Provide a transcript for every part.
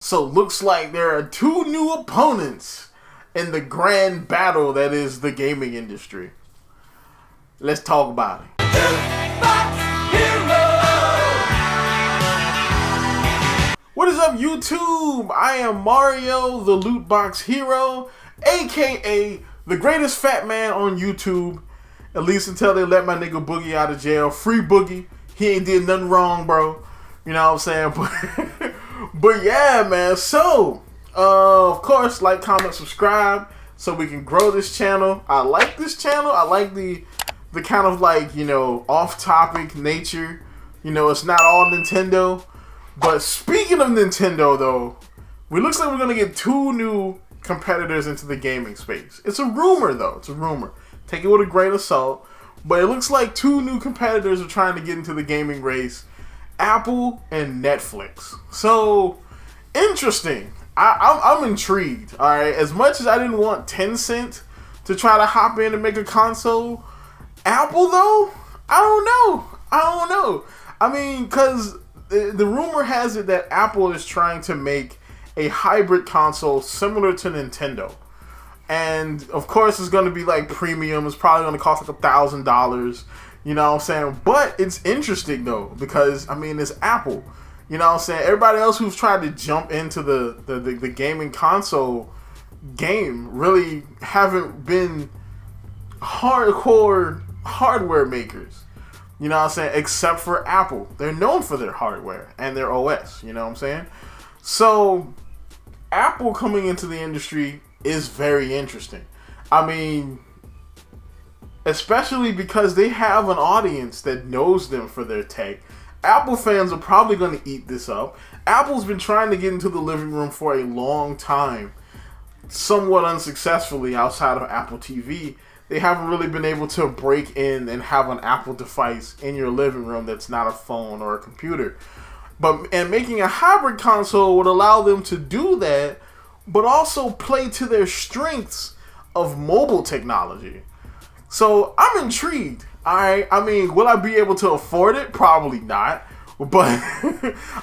So looks like there are two new opponents in the grand battle that is the gaming industry. Let's talk about it. What is up, YouTube? I am Mario, the Loot Box Hero, aka the greatest fat man on YouTube. At least until they let my nigga Boogie out of jail. Free Boogie. He ain't did nothing wrong, bro. You know what I'm saying? But yeah, man. So, of course, like, comment, subscribe so we can grow this channel. I like this channel. I like the kind of, like, you know, off-topic nature. You know, it's not all Nintendo. But speaking of Nintendo, though, it looks like we're going to get two new competitors into the gaming space. It's a rumor, though. It's a rumor. Take it with a grain of salt. But it looks like two new competitors are trying to get into the gaming race. Apple and Netflix. So, interesting. I'm intrigued. Alright, as much as I didn't want Tencent to try to hop in and make a console, Apple, though, I don't know. I mean, because the rumor has it that Apple is trying to make a hybrid console similar to Nintendo. And, of course, it's going to be, like, premium. It's probably going to cost, like, $1,000. You know what I'm saying? But it's interesting, though, because, I mean, it's Apple. You know what I'm saying? Everybody else who's tried to jump into the gaming console game really haven't been hardcore hardware makers. You know what I'm saying? Except for Apple. They're known for their hardware and their OS. You know what I'm saying? So, Apple coming into the industry is very interesting. I mean, especially because they have an audience that knows them for their tech. Apple fans are probably going to eat this up. Apple's been trying to get into the living room for a long time, somewhat unsuccessfully outside of Apple TV. They haven't really been able to break in and have an Apple device in your living room that's not a phone or a computer. And making a hybrid console would allow them to do that, but also play to their strengths of mobile technology. So, I'm intrigued. Alright, I mean, will I be able to afford it? Probably not. But,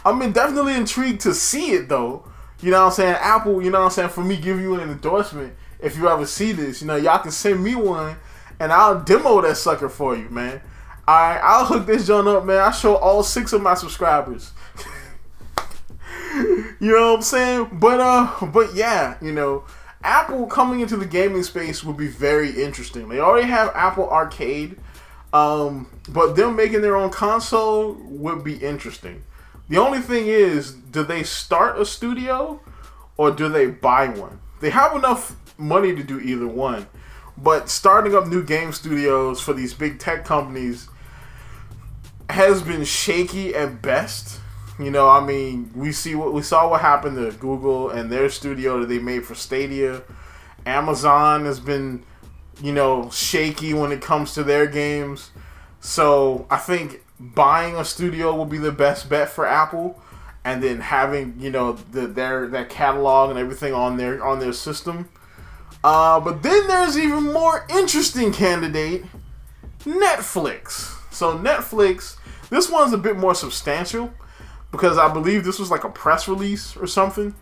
I'm definitely intrigued to see it, though. You know what I'm saying? Apple, you know what I'm saying? For me, give you an endorsement. If you ever see this, you know, y'all can send me one, and I'll demo that sucker for you, man. Alright, I'll hook this joint up, man. I'll show all 6 of my subscribers. You know what I'm saying? But yeah, you know, Apple coming into the gaming space would be very interesting. They already have Apple Arcade, but them making their own console would be interesting. The only thing is, do they start a studio or do they buy one? They have enough money to do either one, but starting up new game studios for these big tech companies has been shaky at best. You know, I mean, we saw what happened to Google and their studio that they made for Stadia. Amazon has been, you know, shaky when it comes to their games. So I think buying a studio will be the best bet for Apple, and then having, you know, their catalog and everything on their system. But then there's even more interesting candidate, Netflix. So Netflix, this one's a bit more substantial, because I believe this was like a press release or something.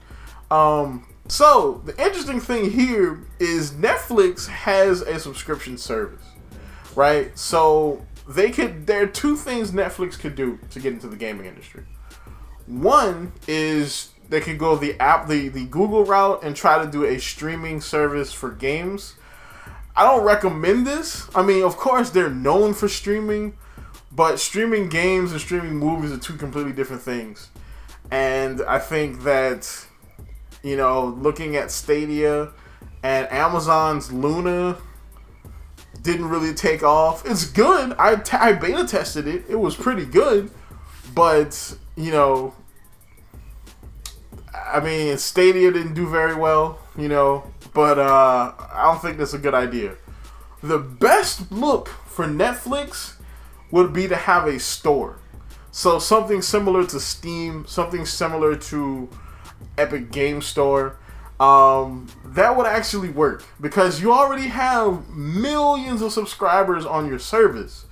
So, the interesting thing here is Netflix has a subscription service, right? So, there are two things Netflix could do to get into the gaming industry. One is they could go the Google route and try to do a streaming service for games. I don't recommend this. I mean, of course, they're known for streaming, but streaming games and streaming movies are two completely different things. And I think that, you know, looking at Stadia and Amazon's Luna didn't really take off. It's good. I beta tested it. It was pretty good. But, you know, I mean, Stadia didn't do very well, you know. But I don't think that's a good idea. The best look for Netflix would be to have a store. So something similar to Steam, something similar to Epic Game Store. That would actually work, because you already have millions of subscribers on your service.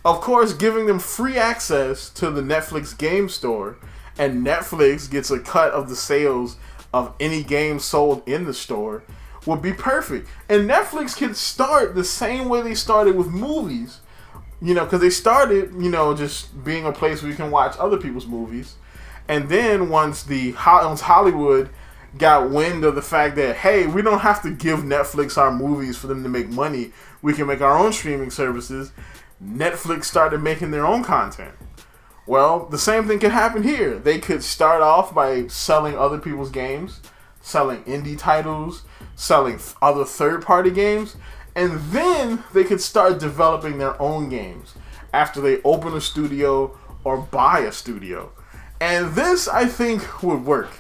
Of course, giving them free access to the Netflix Game Store and Netflix gets a cut of the sales of any game sold in the store, would be perfect. And Netflix can start the same way they started with movies, you know, because they started, you know, just being a place where you can watch other people's movies. And then once Hollywood got wind of the fact that, hey, we don't have to give Netflix our movies for them to make money, we can make our own streaming services, Netflix started making their own content. Well, the same thing could happen here. They could start off by selling other people's games, selling indie titles, selling other third-party games, and then they could start developing their own games after they open a studio or buy a studio. And this, I think, would work.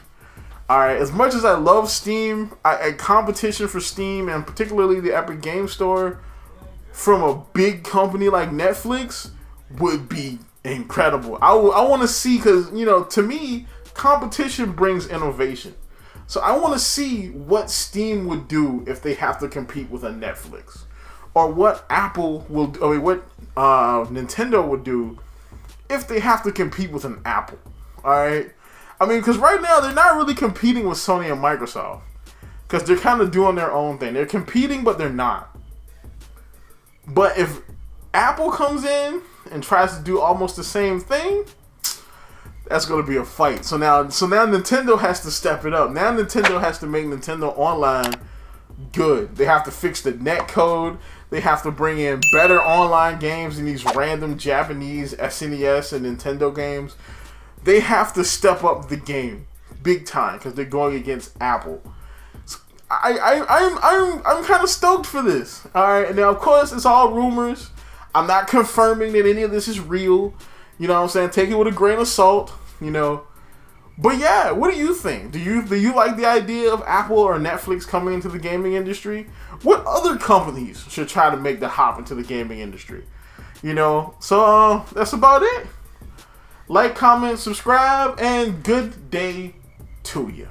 Alright, as much as I love Steam, a competition for Steam, and particularly the Epic Game Store, from a big company like Netflix would be incredible. I want to see, because, you know, to me, competition brings innovation. So I want to see what Steam would do if they have to compete with a Netflix, or what Apple will, what Nintendo would do if they have to compete with an Apple. All right, I mean, because right now they're not really competing with Sony and Microsoft, because they're kind of doing their own thing. They're competing, but they're not. But if Apple comes in and tries to do almost the same thing, that's going to be a fight. So now Nintendo has to step it up. Now Nintendo has to make Nintendo Online good. They have to fix the net code. They have to bring in better online games than these random Japanese SNES and Nintendo games. They have to step up the game big time because they're going against Apple. So I'm kind of stoked for this. All right, and now of course it's all rumors. I'm not confirming that any of this is real. You know what I'm saying? Take it with a grain of salt. You know, but yeah, what do you think? Do you like the idea of Apple or Netflix coming into the gaming industry? What other companies should try to make the hop into the gaming industry? You know, so that's about it. Like, comment, subscribe, and good day to you.